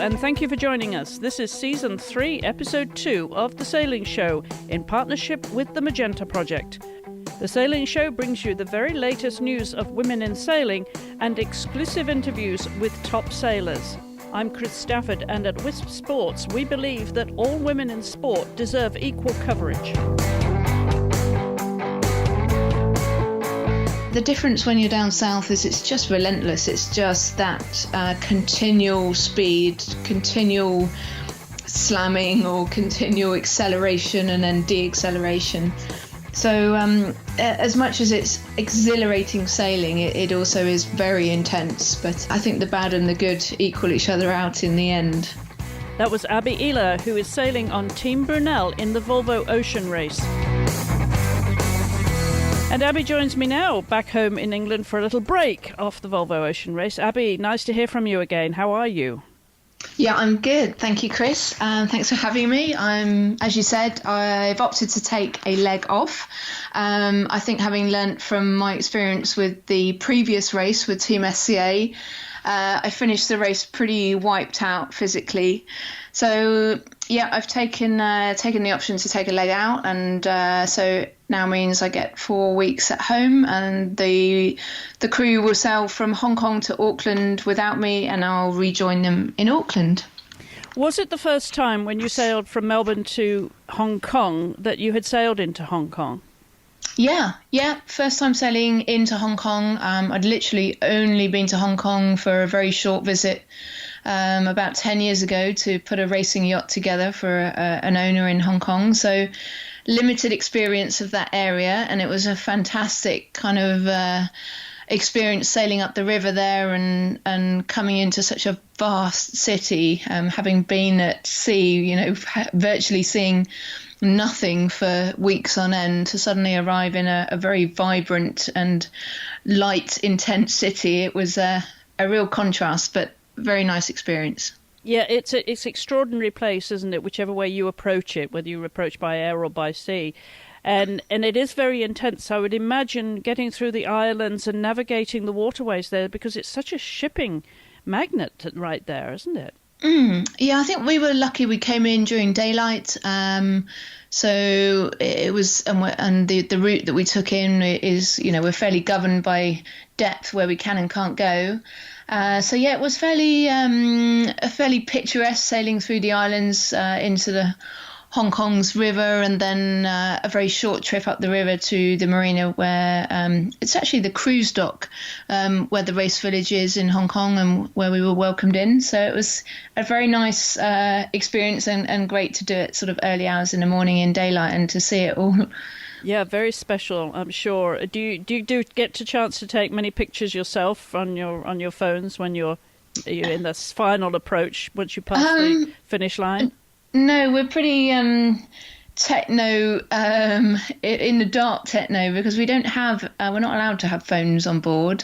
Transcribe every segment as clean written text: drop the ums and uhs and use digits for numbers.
and thank you for joining us. This is Season 3, Episode 2 of The Sailing Show in partnership with the Magenta Project. The Sailing Show brings you the very latest news of women in sailing and exclusive interviews with top sailors. I'm Chris Stafford, and at Wisp Sports, we believe that all women in sport deserve equal coverage. The difference when you're down south is it's just relentless. It's just that continual speed, continual slamming or continual acceleration and then de-acceleration. So as much as it's exhilarating sailing, it also is very intense. But I think the bad and the good equal each other out in the end. That was Abby Ehler, who is sailing on Team Brunel in the Volvo Ocean Race. And Abby joins me now, back home in England for a little break off the Volvo Ocean Race. Abby, nice to hear from you again. How are you? Yeah, I'm good. Thank you, Chris. Thanks for having me. As you said, I've opted to take a leg off. I think having learnt from my experience with the previous race with Team SCA, I finished the race pretty wiped out physically. So yeah, I've taken the option to take a leg out, and so now means I get 4 weeks at home, and the crew will sail from Hong Kong to Auckland without me, and I'll rejoin them in Auckland. Was it the first time when you sailed from Melbourne to Hong Kong that you had sailed into Hong Kong? Yeah. First time sailing into Hong Kong. I'd literally only been to Hong Kong for a very short visit about 10 years ago to put a racing yacht together for an owner in Hong Kong. So limited experience of that area, and it was a fantastic kind of experience sailing up the river there and coming into such a vast city, having been at sea, virtually seeing nothing for weeks on end, to suddenly arrive in a very vibrant and light, intense city. It was a real contrast, but very nice experience. Yeah, it's an extraordinary place, isn't it? Whichever way you approach it, whether you approach by air or by sea. And it is very intense. I would imagine getting through the islands and navigating the waterways there, because it's such a shipping magnet right there, isn't it? Yeah, I think we were lucky we came in during daylight. So it was, and the route that we took in is, we're fairly governed by depth where we can and can't go. So yeah, it was fairly picturesque sailing through the islands into the Hong Kong's river, and then a very short trip up the river to the marina where it's actually the cruise dock where the race village is in Hong Kong, and where we were welcomed in. So it was a very nice experience, and great to do it sort of early hours in the morning in daylight and to see it all. Yeah, very special, I'm sure. Do you get a chance to take many pictures yourself on your phones when you're in this final approach once you pass the finish line? No, we're pretty techno, in the dark techno, because we don't have, we're not allowed to have phones on board.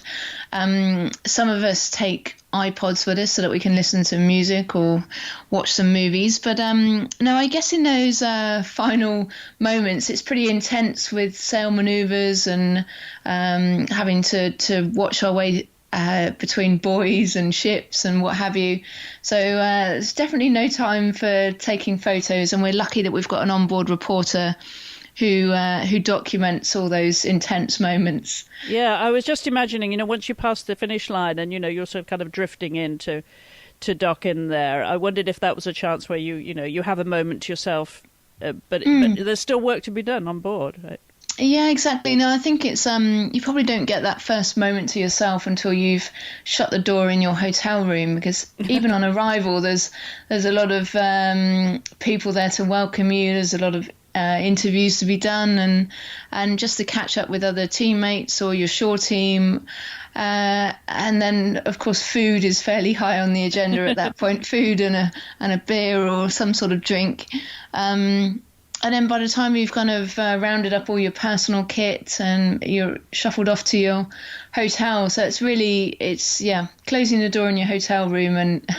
Some of us take iPods with us so that we can listen to music or watch some movies. But no, I guess in those final moments, it's pretty intense with sail manoeuvres and having to watch our way between buoys and ships and what have you. So there's definitely no time for taking photos, and we're lucky that we've got an onboard reporter who documents all those intense moments. Yeah, I was just imagining, once you pass the finish line and, you're sort of kind of drifting in to dock in there, I wondered if that was a chance where you have a moment to yourself, but there's still work to be done on board, right? Yeah, exactly. No, I think it's you probably don't get that first moment to yourself until you've shut the door in your hotel room, because even on arrival, there's a lot of people there to welcome you. There's a lot of interviews to be done, and just to catch up with other teammates or your shore team. And then, of course, food is fairly high on the agenda at that point. Food and a beer or some sort of drink. And then by the time you've kind of rounded up all your personal kit and you're shuffled off to your hotel, so it's closing the door in your hotel room, and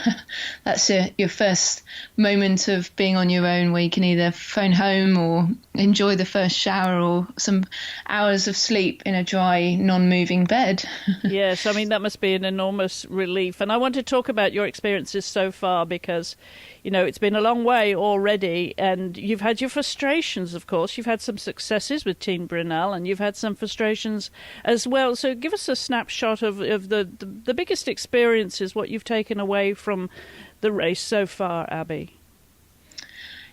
that's your first moment of being on your own, where you can either phone home or enjoy the first shower or some hours of sleep in a dry, non-moving bed. Yes, I mean, that must be an enormous relief. And I want to talk about your experiences so far, because it's been a long way already, and you've had your frustrations, of course. You've had some successes with Team Brunel, and you've had some frustrations as well. So give us a snapshot of the biggest experiences, what you've taken away from the race so far, Abby.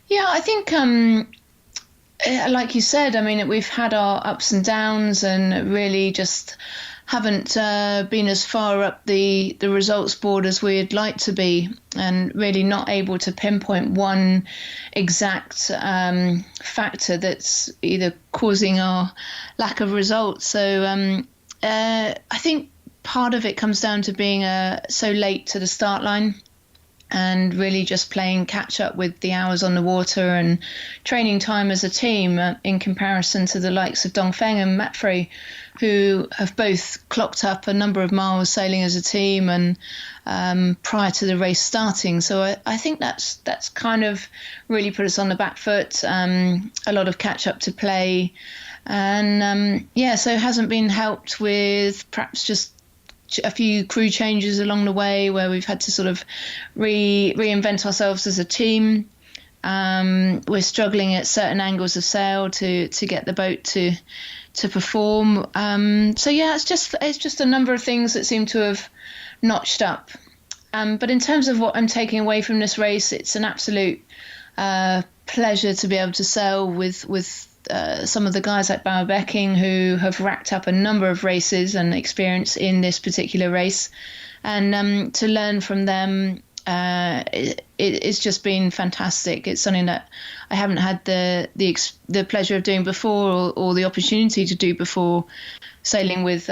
Yeah, I think, like you said, I mean, we've had our ups and downs, and really just haven't been as far up the results board as we'd like to be, and really not able to pinpoint one exact factor that's either causing our lack of results. So I think part of it comes down to being so late to the start line, and really just playing catch up with the hours on the water and training time as a team in comparison to the likes of Dongfeng and Matfrey, who have both clocked up a number of miles sailing as a team and prior to the race starting. So I think that's kind of really put us on the back foot, a lot of catch up to play. And so hasn't been helped with perhaps just a few crew changes along the way, where we've had to sort of reinvent ourselves as a team. We're struggling at certain angles of sail to get the boat to perform. It's just a number of things that seem to have notched up. But in terms of what I'm taking away from this race, it's an absolute pleasure to be able to sail with some of the guys like Bauer Becking, who have racked up a number of races and experience in this particular race, and to learn from them, it's just been fantastic. It's something that I haven't had the pleasure of doing before, or the opportunity to do before, sailing with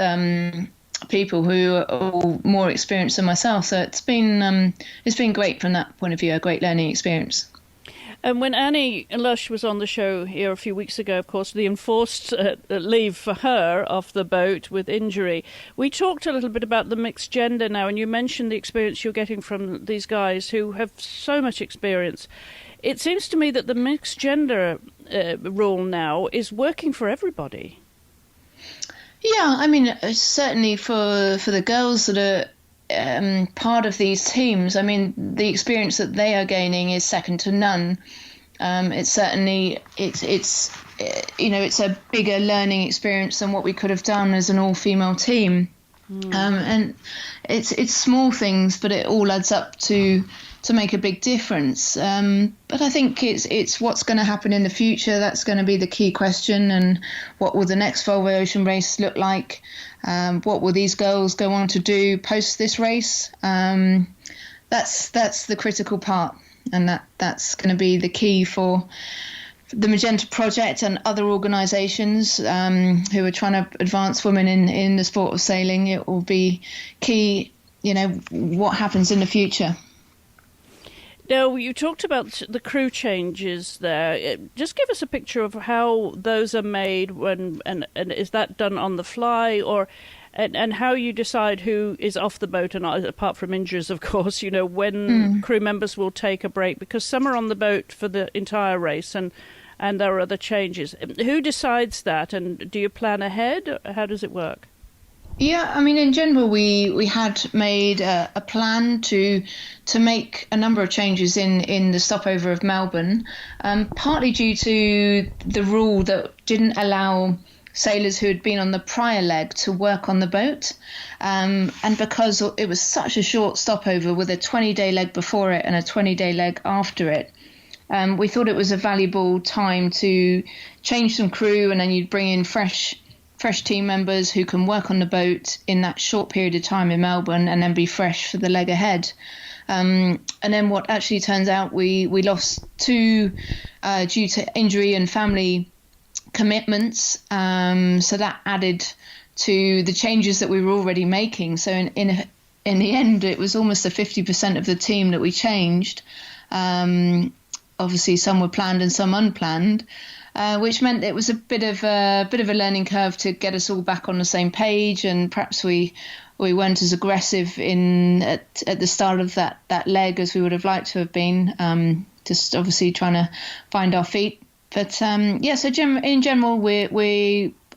people who are all more experienced than myself. So it's been great from that point of view, a great learning experience. And when Annie Lush was on the show here a few weeks ago, of course, the enforced leave for her off the boat with injury, we talked a little bit about the mixed gender now, and you mentioned the experience you're getting from these guys who have so much experience. It seems to me that the mixed gender rule now is working for everybody. Yeah, I mean, certainly for the girls that are part of these teams, I mean, the experience that they are gaining is second to none. It's certainly it's a bigger learning experience than what we could have done as an all-female team. And it's small things, but it all adds up to make a big difference. But I think it's what's going to happen in the future that's going to be the key question, and what will the next Volvo Ocean Race look like? What will these girls go on to do post this race? That's the critical part, and that's going to be the key for the Magenta Project and other organisations who are trying to advance women in the sport of sailing. It will be key, what happens in the future. Now, you talked about the crew changes there. Just give us a picture of how those are made, and is that done on the fly, and how you decide who is off the boat, and apart from injuries, of course, when crew members will take a break, because some are on the boat for the entire race, and there are other changes. Who decides that, and do you plan ahead? How does it work? Yeah, I mean, in general, we had made a plan to make a number of changes in the stopover of Melbourne, partly due to the rule that didn't allow sailors who had been on the prior leg to work on the boat, and because it was such a short stopover with a 20-day leg before it and a 20-day leg after it. We thought it was a valuable time to change some crew, and then you'd bring in fresh team members who can work on the boat in that short period of time in Melbourne, and then be fresh for the leg ahead. And then what actually turns out, we lost two due to injury and family commitments. So that added to the changes that we were already making. So in the end, it was almost a 50% of the team that we changed. obviously some were planned and some unplanned, which meant it was a bit of a learning curve to get us all back on the same page, and perhaps we weren't as aggressive at the start of that leg as we would have liked to have been. Just obviously trying to find our feet, but so in general,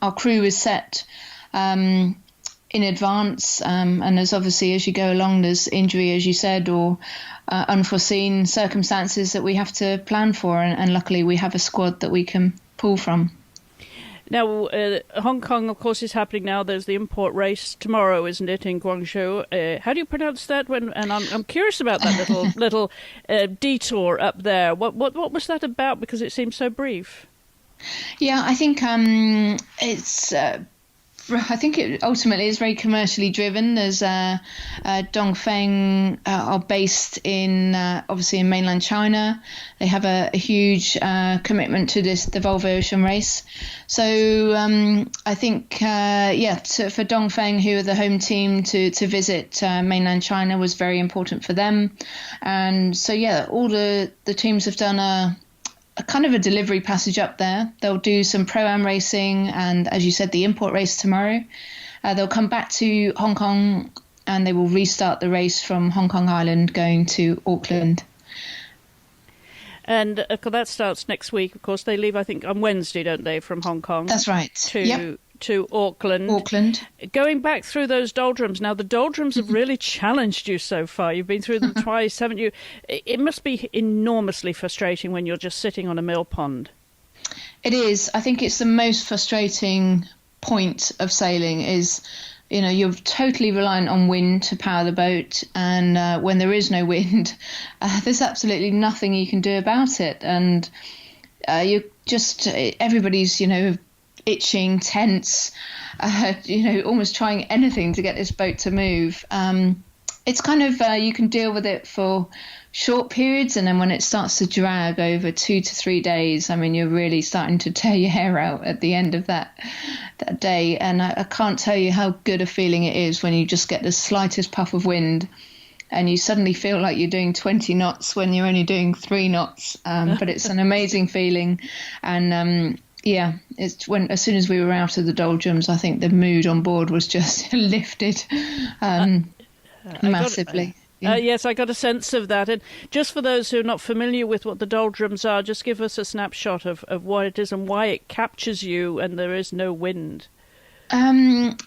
our crew is set in advance, and there's obviously, as you go along, there's injury, as you said, or unforeseen circumstances that we have to plan for, and luckily we have a squad that we can pull from. Now, Hong Kong, of course, is happening now. There's the import race tomorrow, isn't it, in Guangzhou? How do you pronounce that? And I'm curious about that little detour up there. What was that about? Because it seems so brief. Yeah, I think it ultimately is very commercially driven. There's Dongfeng are based in obviously in mainland China. They have a huge commitment to the Volvo Ocean Race. So I think for Dongfeng, who are the home team, to visit mainland China was very important for them. And so all the teams have done a kind of a delivery passage up there. They'll do some Pro-Am racing and, as you said, the import race tomorrow. They'll come back to Hong Kong and they will restart the race from Hong Kong Island going to Auckland. And that starts next week. Of course, they leave, I think, on Wednesday, don't they, from Hong Kong? That's right. To Auckland. Going back through those doldrums. Now, the doldrums have really challenged you so far. You've been through them twice, haven't you? It must be enormously frustrating when you're just sitting on a mill pond. It is. I think it's the most frustrating point of sailing is, you're totally reliant on wind to power the boat. And when there is no wind, there's absolutely nothing you can do about it. And everybody's, itching, tense, almost trying anything to get this boat to move. It's kind of, you can deal with it for short periods, and then when it starts to drag over 2 to 3 days, I mean, you're really starting to tear your hair out at the end of that day. And I can't tell you how good a feeling it is when you just get the slightest puff of wind and you suddenly feel like you're doing 20 knots when you're only doing 3 knots. But it's an amazing feeling. And it's as soon as we were out of the doldrums, I think the mood on board was just lifted massively. Yes, I got a sense of that. And just for those who are not familiar with what the doldrums are, just give us a snapshot of what it is and why it captures you and there is no wind. I'm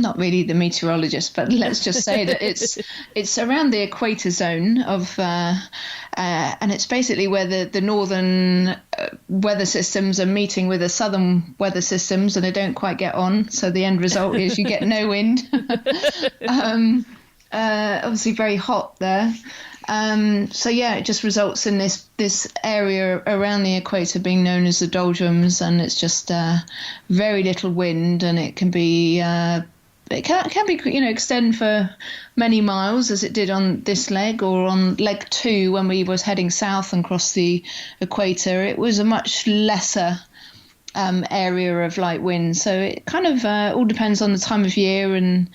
not really the meteorologist, but let's just say that it's around the equator zone of, and it's basically where the northern weather systems are meeting with the southern weather systems, and they don't quite get on. So the end result is you get no wind. Obviously very hot there. It just results in this area around the equator being known as the doldrums, and it's just very little wind, and it can be extend for many miles, as it did on this leg, or on leg 2 when we was heading south and across the equator. It was a much lesser area of light wind, so it kind of all depends on the time of year and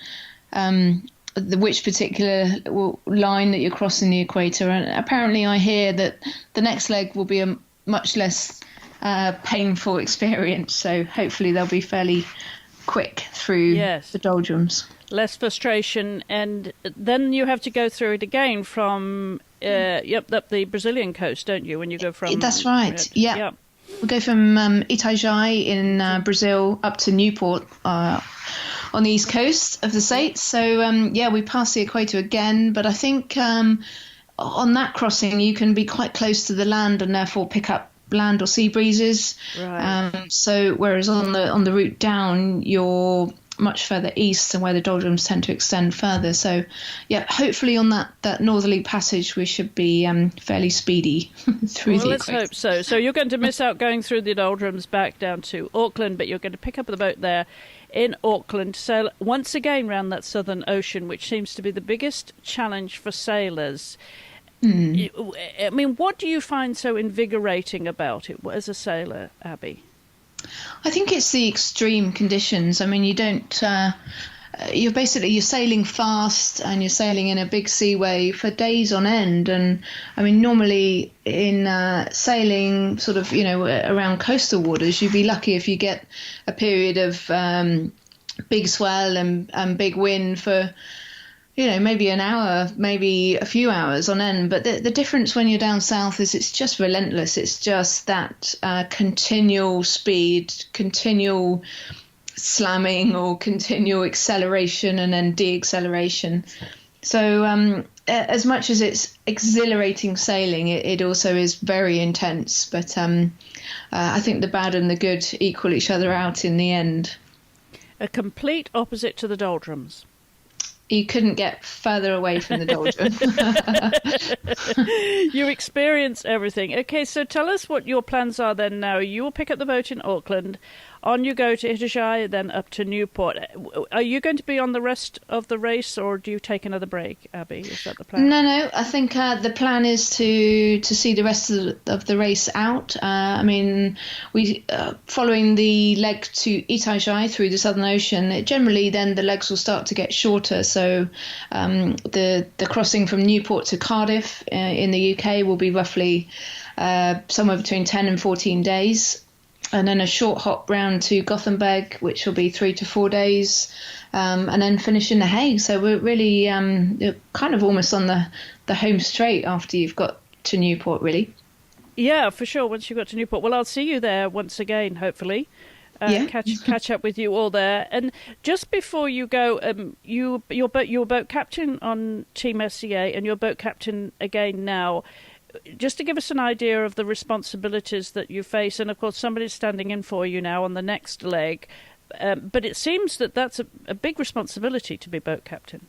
which particular line that you're crossing the equator. And apparently I hear that the next leg will be a much less painful experience, so hopefully they'll be fairly quick through the doldrums. Less frustration, and then you have to go through it again from up the Brazilian coast, don't you, when you go from... That's right, Yep. We'll go from Itajaí in Brazil up to Newport on the east coast of the States. So, we pass the equator again. But I think on that crossing, you can be quite close to the land and therefore pick up land or sea breezes. Right. Whereas on the route down, you're much further east and where the doldrums tend to extend further. So, hopefully on that northerly passage, we should be fairly speedy through the equator. Let's hope so. So you're going to miss out going through the doldrums back down to Auckland, but you're going to pick up the boat there in Auckland to sail once again round that Southern Ocean, which seems to be the biggest challenge for sailors. I mean, what do you find so invigorating about it as a sailor, Abby? I think it's the extreme conditions. I mean, you don't you're sailing fast and you're sailing in a big seaway for days on end. And I mean, normally in sailing sort of, around coastal waters, you'd be lucky if you get a period of big swell and big wind for, maybe an hour, maybe a few hours on end. But the difference when you're down south is it's just relentless. It's just that continual speed, continual slamming or continual acceleration and then deacceleration. So as much as it's exhilarating sailing, it also is very intense. But I think the bad and the good equal each other out in the end. A complete opposite to the doldrums. You couldn't get further away from the doldrum. You experience everything. Okay, so tell us what your plans are then now. You will pick up the boat in Auckland. On you go to Itajaí, then up to Newport. Are you going to be on the rest of the race, or do you take another break, Abby? Is that the plan? No. I think the plan is to see the rest of the race out. I mean, we following the leg to Itajaí through the Southern Ocean, generally then the legs will start to get shorter. So the crossing from Newport to Cardiff in the UK will be roughly somewhere between 10 and 14 days. And then a short hop round to Gothenburg, which will be 3 to 4 days, and then finish in The Hague. So we're really kind of almost on the home straight after you've got to Newport, really. Yeah, for sure, once you've got to Newport. Well, I'll see you there once again, hopefully. Catch up with you all there. And just before you go, you're boat captain on Team SCA and you're boat captain again now. Just to give us an idea of the responsibilities that you face, and of course somebody's standing in for you now on the next leg, but it seems that that's a big responsibility to be boat captain.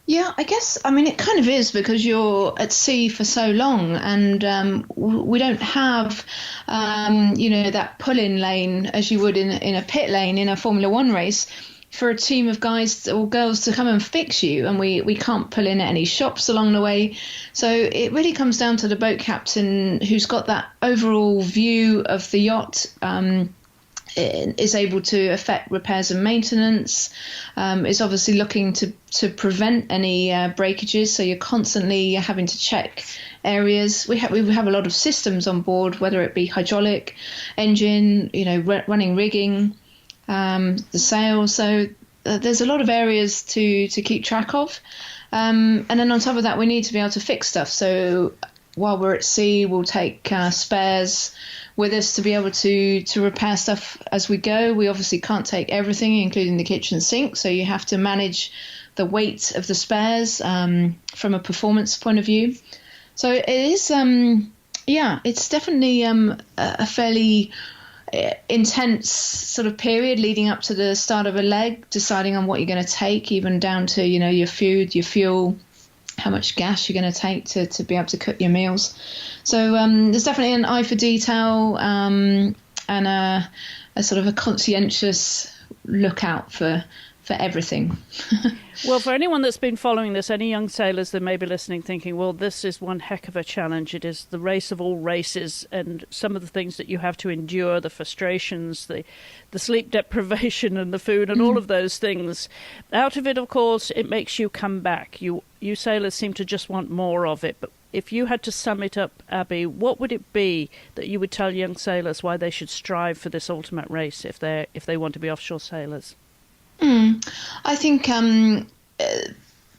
Yeah, I guess, I mean, it kind of is because you're at sea for so long and we don't have, that pull-in lane as you would in a pit lane in a Formula One race for a team of guys or girls to come and fix you, and we can't pull in at any shops along the way. So it really comes down to the boat captain who's got that overall view of the yacht, is able to affect repairs and maintenance, is obviously looking to prevent any breakages. So you're constantly having to check areas. We have a lot of systems on board, whether it be hydraulic, engine, running rigging, the sails. So there's a lot of areas to keep track of. And then on top of that, we need to be able to fix stuff. So while we're at sea, we'll take spares with us to be able to repair stuff as we go. We obviously can't take everything, including the kitchen sink. So you have to manage the weight of the spares from a performance point of view. So it is, it's definitely a fairly intense sort of period leading up to the start of a leg, deciding on what you're going to take, even down to, your food, your fuel, how much gas you're going to take to be able to cook your meals. So there's definitely an eye for detail and a sort of a conscientious lookout for everything. Well, for anyone that's been following this, any young sailors that may be listening thinking, well, this is one heck of a challenge. It is the race of all races, and some of the things that you have to endure, the frustrations, the sleep deprivation and the food and all of those things. Out of it, of course, it makes you come back. You sailors seem to just want more of it. But if you had to sum it up, Abby, what would it be that you would tell young sailors why they should strive for this ultimate race if they want to be offshore sailors? I think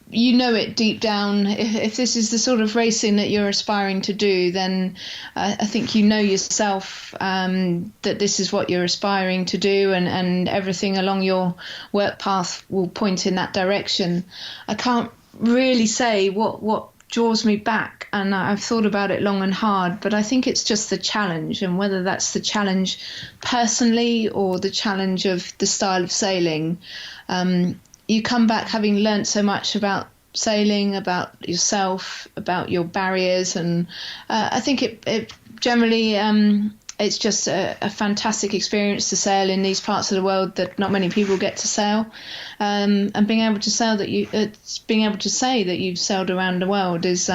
it deep down. If this is the sort of racing that you're aspiring to do, then I think yourself that this is what you're aspiring to do, and everything along your work path will point in that direction. I can't really say what draws me back, and I've thought about it long and hard, but I think it's just the challenge, and whether that's the challenge personally or the challenge of the style of sailing. You come back having learnt so much about sailing, about yourself, about your barriers, and I think it generally it's just a fantastic experience to sail in these parts of the world that not many people get to sail, and being able to say that you've sailed around the world is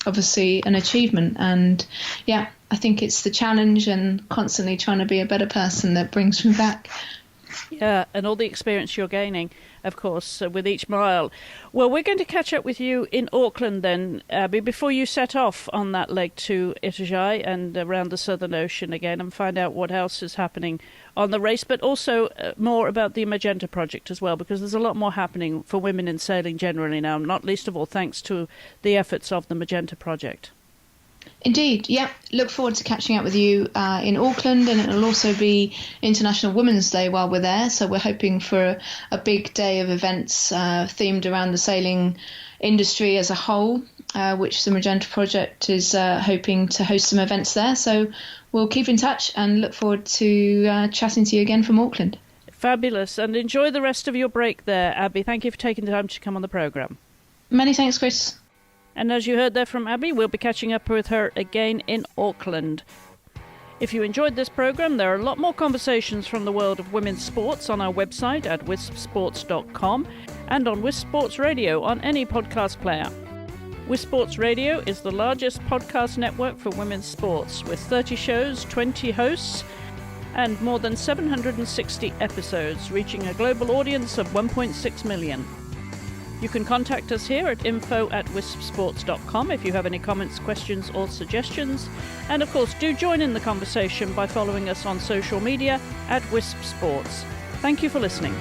obviously an achievement. And I think it's the challenge and constantly trying to be a better person that brings me back. Yeah, and all the experience you're gaining, of course, with each mile. Well, we're going to catch up with you in Auckland then, Abby, before you set off on that leg to Itajaí and around the Southern Ocean again, and find out what else is happening on the race, but also more about the Magenta project as well, because there's a lot more happening for women in sailing generally now, not least of all thanks to the efforts of the Magenta project. Indeed, yeah. Look forward to catching up with you in Auckland, and it'll also be International Women's Day while we're there. So we're hoping for a big day of events themed around the sailing industry as a whole, which the Magenta Project is hoping to host some events there. So we'll keep in touch and look forward to chatting to you again from Auckland. Fabulous, and enjoy the rest of your break there, Abby. Thank you for taking the time to come on the programme. Many thanks, Chris. And as you heard there from Abby, we'll be catching up with her again in Auckland. If you enjoyed this programme, there are a lot more conversations from the world of women's sports on our website at wispsports.com and on Wisp Sports Radio on any podcast player. Wisp Sports Radio is the largest podcast network for women's sports, with 30 shows, 20 hosts, and more than 760 episodes, reaching a global audience of 1.6 million. You can contact us here at info@wispsports.com if you have any comments, questions or suggestions. And of course, do join in the conversation by following us on social media at Wisp Sports. Thank you for listening.